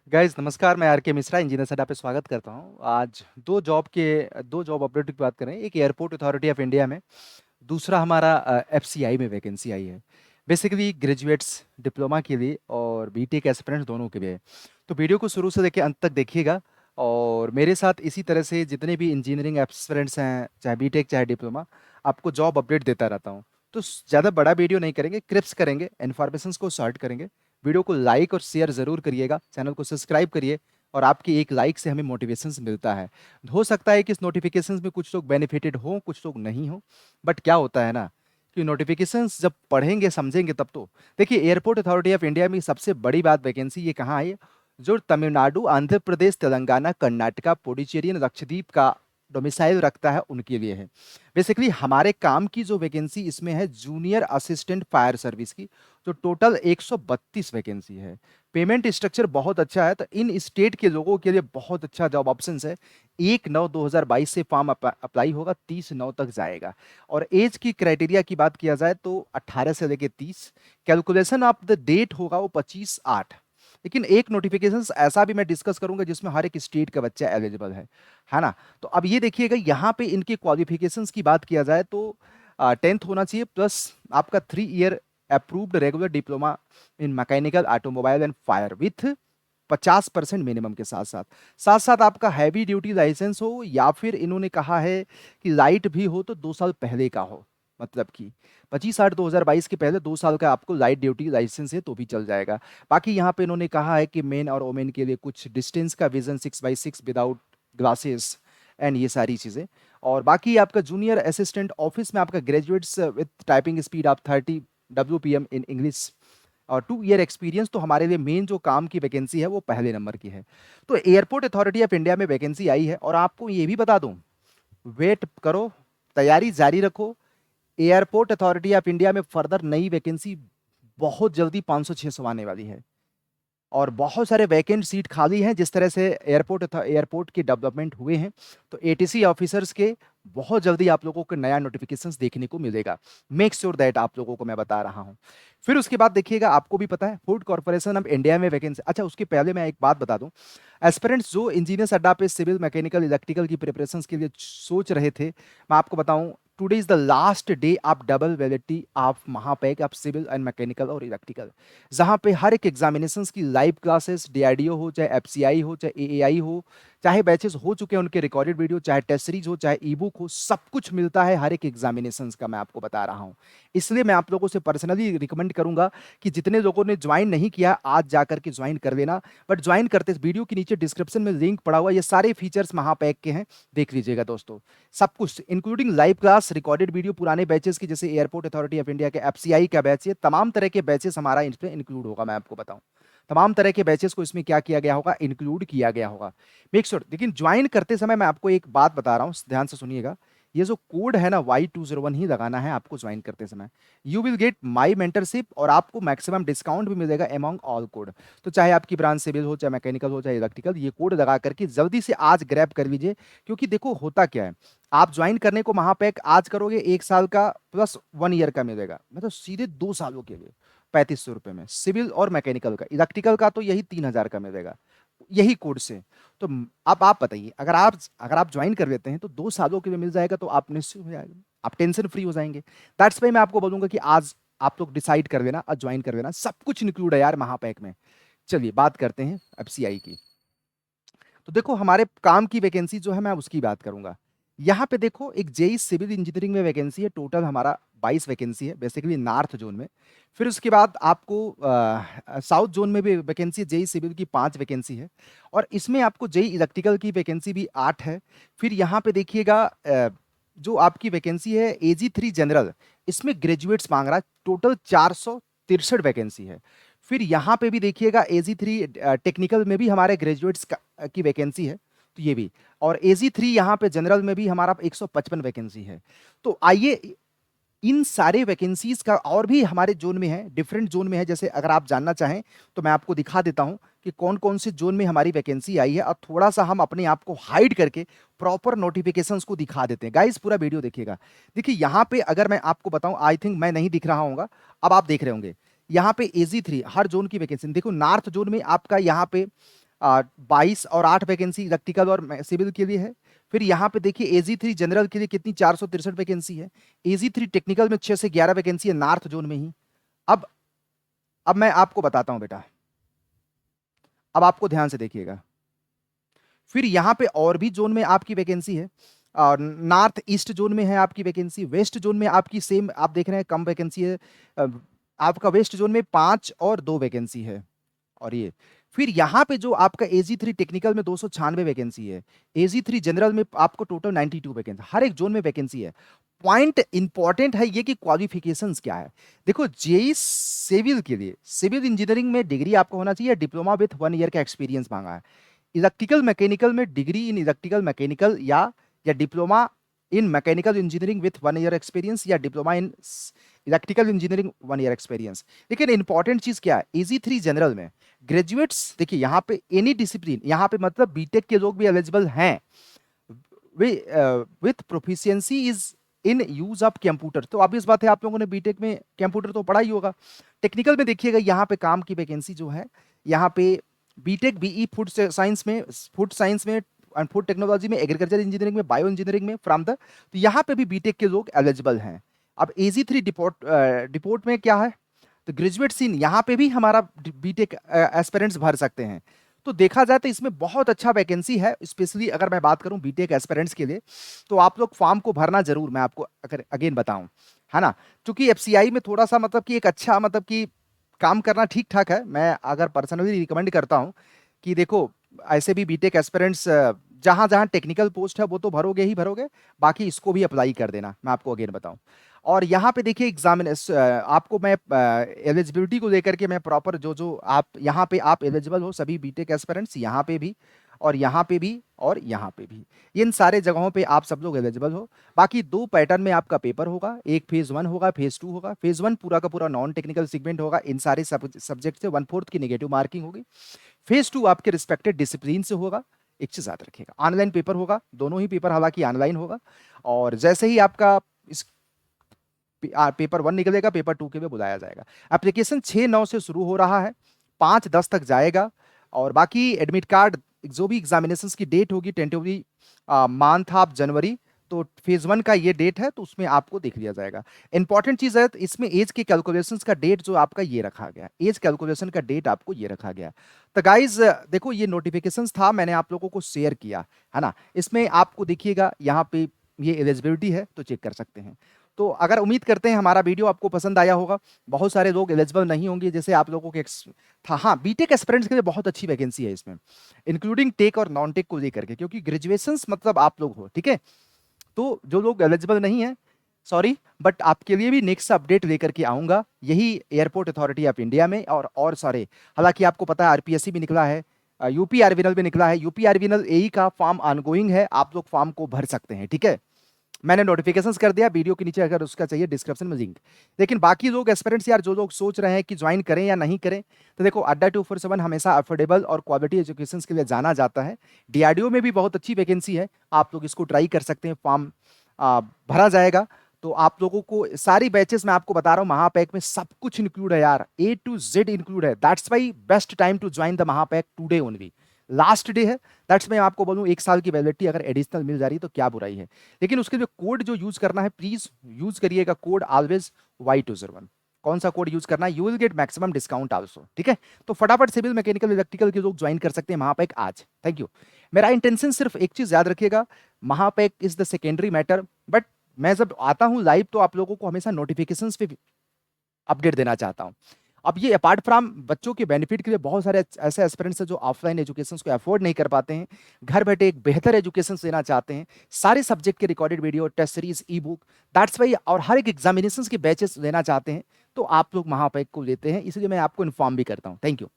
Guys नमस्कार। मैं are के मिश्रा इंजीनियर अड्डा पे स्वागत करता हूं। आज दो जॉब अपडेट की बात करें। एक एयरपोर्ट अथॉरिटी ऑफ इंडिया में, दूसरा हमारा एफसीआई में वैकेंसी आई है। बेसिकली ग्रेजुएट्स डिप्लोमा के लिए और बीटेक एस्पिरेंट्स दोनों के लिए है। तो वीडियो को शुरू से लेकर अंत तक देखिएगा। और मेरे साथ इसी तरह से जितने भी इंजीनियरिंग एस्पिरेंट्स हैं, चाहे बीटेक चाहे डिप्लोमा, आपको जॉब अपडेट देता रहता हूँ। तो ज़्यादा बड़ा वीडियो नहीं करेंगे, क्रिप्स करेंगे, इन्फॉर्मेशंस को शॉर्ट करेंगे। वीडियो को लाइक और शेयर ज़रूर करिएगा, चैनल को सब्सक्राइब करिए। और आपकी एक लाइक से हमें मोटिवेशंस मिलता है। हो सकता है कि इस नोटिफिकेशंस में कुछ लोग बेनिफिटेड हों, कुछ लोग नहीं हों। बट क्या होता है ना, कि नोटिफिकेशंस जब पढ़ेंगे समझेंगे तब तो। देखिए, एयरपोर्ट अथॉरिटी ऑफ इंडिया में सबसे बड़ी बात वैकेंसी ये कहाँ है, जो तमिलनाडु, आंध्र प्रदेश, तेलंगाना, कर्नाटका, पुडुचेरी, लक्षद्वीप का डोमिसाइल रखता है, उनके लिए है। बेसिकली हमारे काम की जो वैकेंसी इसमें है जूनियर असिस्टेंट फायर सर्विस की, जो टोटल 132 वैकेंसी है। पेमेंट स्ट्रक्चर बहुत अच्छा है, तो इन स्टेट के लोगों के लिए बहुत अच्छा जॉब ऑप्शंस है। 1/9/2022 से फॉर्म अप्लाई होगा, 30/9 तक जाएगा। और एज की क्राइटेरिया की बात किया जाए तो 18 से लेके 30। कैलकुलेशन ऑफ द डेट होगा वो 25/8। लेकिन एक नोटिफिकेशन ऐसा भी मैं डिस्कस करूंगा जिसमें हर एक स्टेट का बच्चा एलिजिबल है ना। तो अब ये देखिएगा, यहाँ पे इनके क्वालिफिकेशंस की बात किया जाए तो 10th होना चाहिए, प्लस आपका 3 year approved regular diploma in mechanical, automobile and fire with 50% minimum के साथ साथ आपका हैवी ड्यूटी लाइसेंस हो, या फिर इन्होंने कहा है कि लाइट भी हो तो 2 साल पहले का हो। मतलब कि 25/8/2022 के पहले 2 साल का आपको लाइट ड्यूटी लाइसेंस है तो भी चल जाएगा। बाकी यहाँ पे इन्होंने कहा है कि मेन और वोमेन के लिए कुछ डिस्टेंस का vision 6x6 without glasses and ये सारी चीज़ें। और बाकी आपका जूनियर असिस्टेंट ऑफिस में आपका graduates with typing speed of 30 WPM in English और 2 ईयर एक्सपीरियंस। तो हमारे लिए मेन जो काम की वैकेंसी है वो पहले नंबर की है। तो एयरपोर्ट अथॉरिटी ऑफ इंडिया में वैकेंसी आई है। और आपको ये भी बता दूं, वेट करो, तैयारी जारी रखो। एयरपोर्ट अथॉरिटी ऑफ इंडिया में फर्दर नई वैकेंसी बहुत जल्दी 500-600 आने वाली है। और बहुत सारे वैकेंट सीट खाली हैं। जिस तरह से एयरपोर्ट के डेवलपमेंट हुए हैं, तो एटीसी ऑफिसर्स के बहुत जल्दी आप लोगों को नया नोटिफिकेशंस देखने को मिलेगा। मेक श्योर दैट आप लोगों को मैं बता रहा हूं। फिर उसके बाद देखिएगा, आपको भी पता है फूड कॉर्पोरेशन ऑफ इंडिया में वैकेंसी। अच्छा, उसके पहले मैं एक बात बता दूं। एस्पिरेंट्स जो इंजीनियर्स अड्डा पे सिविल, मैकेनिकल, इलेक्ट्रिकल की प्रिपरेशंस के लिए सोच रहे थे, मैं आपको बताऊं, today is the last day of double validity of महापैक ऑफ सिविल एंड मैकेनिकल और इलेक्ट्रिकल, जहां पे हर एक एग्जामिनेशंस की लाइव क्लासेस, डीआरडीओ हो, चाहे एफसीआई हो, चाहे एएआई हो, चाहे बैचेस हो चुके हैं उनके रिकॉर्डेड वीडियो, चाहे टेस्ट सीरीज हो, चाहे ई बुक हो, सब कुछ मिलता है हर एक एग्जामिनेशंस का, मैं आपको बता रहा हूं। इसलिए मैं आप लोगों से पर्सनली रिकमेंड करूंगा कि जितने लोगों ने ज्वाइन नहीं किया, आज जाकर के ज्वाइन कर लेना। बट ज्वाइन करते वीडियो के नीचे डिस्क्रिप्शन में लिंक पड़ा हुआ, ये सारे फीचर्स महापैक के हैं, देख लीजिएगा दोस्तों। सब कुछ including live class, recorded video पुराने बैचेस की, जैसे एयरपोर्ट अथॉरिटी ऑफ इंडिया के एफसीआई का बैच है, तमाम तरह के बैचेस हमारा इसमें इंक्लूड होगा। मैं आपको बताऊं, तमाम तरह के बैचेस को इसमें क्या किया गया होगा, इंक्लूड किया गया होगा। Make sure. लेकिन ज्वाइन करते समय मैं आपको एक बात बता रहा हूं, ध्यान से सुनिएगा। ये जो कोड है ना, Y201 ही लगाना है आपको ज्वाइन करते समय। You will get my mentorship, और आपको मैक्सिमम डिस्काउंट भी मिलेगा अमॉन्ग ऑल कोड। तो चाहे आपकी ब्रांच सिविल हो, चाहे मैकेनिकल हो, चाहे इलेक्ट्रिकल, ये कोड लगा करके जल्दी से आज ग्रैब कर लीजिए। क्योंकि देखो होता क्या है, आप ज्वाइन करने को महापैक आज करोगे, 1 साल का प्लस 1 ईयर का मिलेगा, मतलब सीधे 2 सालों के लिए 3500 रुपये में। सिविल और मैकेनिकल का, इलेक्ट्रिकल का तो यही 3000 का मिलेगा, यही कोड से। तो अब आप बताइए, अगर आप ज्वाइन कर लेते हैं तो 2 सालों के लिए मिल जाएगा, तो आप निश्चित हो जाएगा, आप टेंशन फ्री हो जाएंगे। दैट्स वाई मैं आपको बोलूंगा कि आज आप लोग डिसाइड कर लेना और ज्वाइन कर लेना, सब कुछ इंक्लूड है यार महापैक में। चलिए बात करते हैं एफसीआई की। तो देखो, हमारे काम की वैकेंसी जो है, मैं उसकी बात करूंगा। यहाँ पे देखो, एक जेई सिविल इंजीनियरिंग में वैकेंसी है, टोटल हमारा 22 वैकेंसी है, बेसिकली नॉर्थ जोन में। फिर उसके बाद आपको साउथ जोन में भी वैकेंसी, जेई सिविल की 5 वैकेंसी है। और इसमें आपको जेई इलेक्ट्रिकल की वैकेंसी भी 8 है। फिर यहाँ पे देखिएगा, जो आपकी वैकेंसी है AG3 जनरल, इसमें ग्रेजुएट्स मांग रहा है, टोटल 463 वैकेंसी है। फिर यहाँ पे भी देखिएगा, AG3 टेक्निकल में भी हमारे ग्रेजुएट्स की वैकेंसी है, तो ये भी। और AG3 यहाँ पे जनरल में भी हमारा 155 वैकेंसी है। तो आइए, इन सारे वैकेंसीज का और भी हमारे जोन में है, डिफरेंट जोन में है। जैसे अगर आप जानना चाहें तो मैं आपको दिखा देता हूं कि कौन कौन से जोन में हमारी वैकेंसी आई है, और थोड़ा सा हम अपने आप को हाइड करके प्रॉपर नोटिफिकेशंस को दिखा देते हैं। गाइस पूरा वीडियो देखिएगा। देखिए यहाँ पे अगर मैं आपको बताऊं, आई थिंक मैं नहीं दिख रहा हूँ, अब आप देख रहे होंगे। यहाँ पे AG3 हर जोन की वैकेंसी देखो। नॉर्थ जोन में आपका यहाँ पे 22 और 8 वैकेंसी इलेक्ट्रिकल और सिविल के लिए है। फिर यहाँ पे देखिए AG3 जनरल के लिए कितनी 463 वैकेंसी है। AG3 टेक्निकल में 6 से 11 वैकेंसी है नॉर्थ जोन में ही। अब अब मैं आपको बताता हूं बेटा, अब आपको ध्यान से देखिएगा। फिर यहाँ पे और भी जोन में आपकी वैकेंसी है। और नॉर्थ ईस्ट जोन में है आपकी वैकेंसी, वेस्ट जोन में आपकी सेम आप देख रहे हैं कम वैकेंसी है। आपका वेस्ट जोन में 5 और 2 वैकेंसी है। और ये फिर यहाँ पे जो आपका AG3 टेक्निकल में 296 वैकेंसी है, AG3 जनरल में आपको टोटल 92 वैकेंसी, हर एक जोन में वैकेंसी है। पॉइंट इंपॉर्टेंट है ये कि क्वालिफिकेशंस क्या है। देखो जेई सिविल के लिए सिविल इंजीनियरिंग में डिग्री आपको होना चाहिए, डिप्लोमा विथ 1 ईयर का एक्सपीरियंस मांगा है। इलेक्ट्रिकल मैकेनिकल में डिग्री इन इलेक्ट्रिकल मैकेनिकल या diploma in mechanical engineering with 1 year experience या diploma in electrical engineering 1 year experience. लेकिन इंपॉर्टेंट चीज क्या है, AG3 जनरल में ग्रेजुएट्स देखिए यहाँ पे एनी डिसिप्लिन, यहाँ पे मतलब बीटेक के लोग भी एलिजिबल हैं with proficiency is in use of computer. तो ऑब्वियस बात है आप लोगों ने बीटेक में कंप्यूटर तो पढ़ा ही होगा। टेक्निकल में देखिएगा यहाँ पे काम की वैकेंसी जो है, यहाँ पे बीटेक बीई फूड साइंस में एंड फूड टेक्नोलॉजी में, एग्रीकल्चर इंजीनियरिंग में, बायो इंजीनियरिंग में फ्रॉम द, तो यहाँ पे भी बीटेक के लोग एलिजिबल हैं। अब AG3 डिपोर्ट में क्या है, तो ग्रेजुएट सीन यहाँ पे भी हमारा बीटेक एस्पिरेंट्स भर सकते हैं। तो देखा जाए तो इसमें बहुत अच्छा वैकेंसी है। स्पेशली अगर मैं बात करूं बीटेक एस्पिरेंट्स के लिए, तो आप लोग फॉर्म को भरना जरूर, मैं आपको अगर अगेन बताऊं, है ना। क्योंकि FCI में थोड़ा सा मतलब कि एक अच्छा मतलब कि काम करना ठीक ठाक है। मैं अगर पर्सनली रिकमेंड करता हूं कि देखो ऐसे भी बीटेक एस्पिरेंट्स जहां जहां टेक्निकल पोस्ट है वो तो भरोगे ही भरोगे, बाकी इसको भी अप्लाई कर देना, मैं आपको अगेन बताऊं। और यहाँ पे देखिए आपको मैं एलिजिबिलिटी को लेकर के मैं प्रॉपर जो जो आप यहाँ पे आप एलिजिबल हो सभी बीटेक एस्पिरेंट्स, यहाँ पे भी और यहाँ पे भी और यहाँ पे भी, इन सारे जगहों पे आप सब लोग एलिजिबल हो। बाकी 2 पैटर्न में आपका पेपर होगा, एक फेज 1 होगा, फेज 2 होगा। फेज 1 पूरा का पूरा नॉन टेक्निकल सेगमेंट होगा, इन सारे सब्जेक्ट से 1/4 की नेगेटिव मार्किंग होगी। फेज 2 आपके रिस्पेक्टेड डिसिप्लिन से होगा। एक चीज याद रखिएगा, ऑनलाइन पेपर होगा, दोनों ही पेपर हालांकि ऑनलाइन होगा। और जैसे ही आपका इस पेपर 1 निकलेगा, पेपर 2 के लिए बुलाया जाएगा। एप्लीकेशन 6/9 से शुरू हो रहा है, 5/10 तक जाएगा। और बाकी एडमिट कार्ड जो भी एग्जामिनेशंस की डेट होगी टेंटेटिवली मंथ ऑफ जनवरी, तो फेज 1 का ये डेट है, तो उसमें आपको देख लिया जाएगा। इंपॉर्टेंट चीज है इसमें एज के कैलकुलेशंस का डेट जो आपका ये रखा गया, एज कैलकुलेशन का डेट आपको ये रखा गया। तो गाइज देखो ये नोटिफिकेशंस था, मैंने आप लोगों को शेयर किया है ना। इसमें आपको देखिएगा यहाँ पे ये एलिजिबिलिटी है, तो चेक कर सकते हैं। तो अगर उम्मीद करते हैं हमारा वीडियो आपको पसंद आया होगा। बहुत सारे लोग एलिजिबल नहीं होंगे जैसे आप लोगों के था। हाँ, बीटेक एस्पिरेंट्स के लिए बहुत अच्छी वैकेंसी है इसमें, इंक्लूडिंग टेक और नॉन टेक को लेकर के, क्योंकि ग्रेजुएशंस मतलब आप लोग हो, ठीक है। तो जो लोग एलिजिबल नहीं है, सॉरी, बट आपके लिए भी नेक्स्ट अपडेट लेकर के आऊंगा, यही एयरपोर्ट अथॉरिटी ऑफ इंडिया में और सारे। हालांकि आपको पता है RPSC भी निकला है, यूपी आरविनल भी निकला है। यूपी आरविनल AE का फॉर्म ऑनगोइंग है, आप लोग फॉर्म को भर सकते हैं, ठीक है। मैंने नोटिफिकेशंस कर दिया वीडियो के नीचे, अगर उसका चाहिए डिस्क्रिप्शन में लिंक। लेकिन बाकी लोग एस्पिरेंट्स यार जो लोग सोच रहे हैं कि ज्वाइन करें या नहीं करें, तो देखो अड्डा 247 हमेशा अफोर्डेबल और क्वालिटी एजुकेशन के लिए जाना जाता है। DRDO में भी बहुत अच्छी वैकेंसी है, आप लोग इसको ट्राई कर सकते हैं। फॉर्म भरा जाएगा तो आप लोगों को सारी बैचेस मैं आपको बता रहा हूँ, महापैक में सब कुछ इंक्लूड है यार, A to Z इंक्लूड है। That's why best time to join the महापैक टुडे ओनली, लास्ट डे है। दैट्स मैं आपको बोलूं 1 साल की वैलिडिटी अगर एडिशनल मिल जा रही है तो क्या बुराई है। लेकिन उसके लिए कोड जो यूज करना है, प्लीज यूज करिएगा कोड ऑलवेज Y201। कौन सा कोड यूज करना है, you will get maximum discount also, ठीक है। तो फटाफट सिविल मैकेनिकल इलेक्ट्रिकल के लोग ज्वाइन कर सकते हैं महापैक आज। Thank you. मेरा इंटेंशन सिर्फ एक चीज याद रखिएगा, महापैक is the secondary matter, but मैं जब आता हूं लाइव तो आप लोगों को हमेशा नोटिफिकेशंस पे अपडेट देना चाहता हूं। अब ये अपार्ट फ्रॉम बच्चों के बेनिफिट के लिए बहुत सारे ऐसे एस्पिरेंट्स हैं जो ऑफलाइन एजुकेशन को अफोर्ड नहीं कर पाते हैं, घर बैठे एक बेहतर एजुकेशन देना चाहते हैं, सारे सब्जेक्ट के recorded video, test series, e book, that's why, और हर एक एग्जामिनेशन के बैचेस लेना चाहते हैं, तो आप लोग महापैक को लेते हैं, इसलिए मैं आपको इन्फॉर्म भी करता हूँ। Thank you.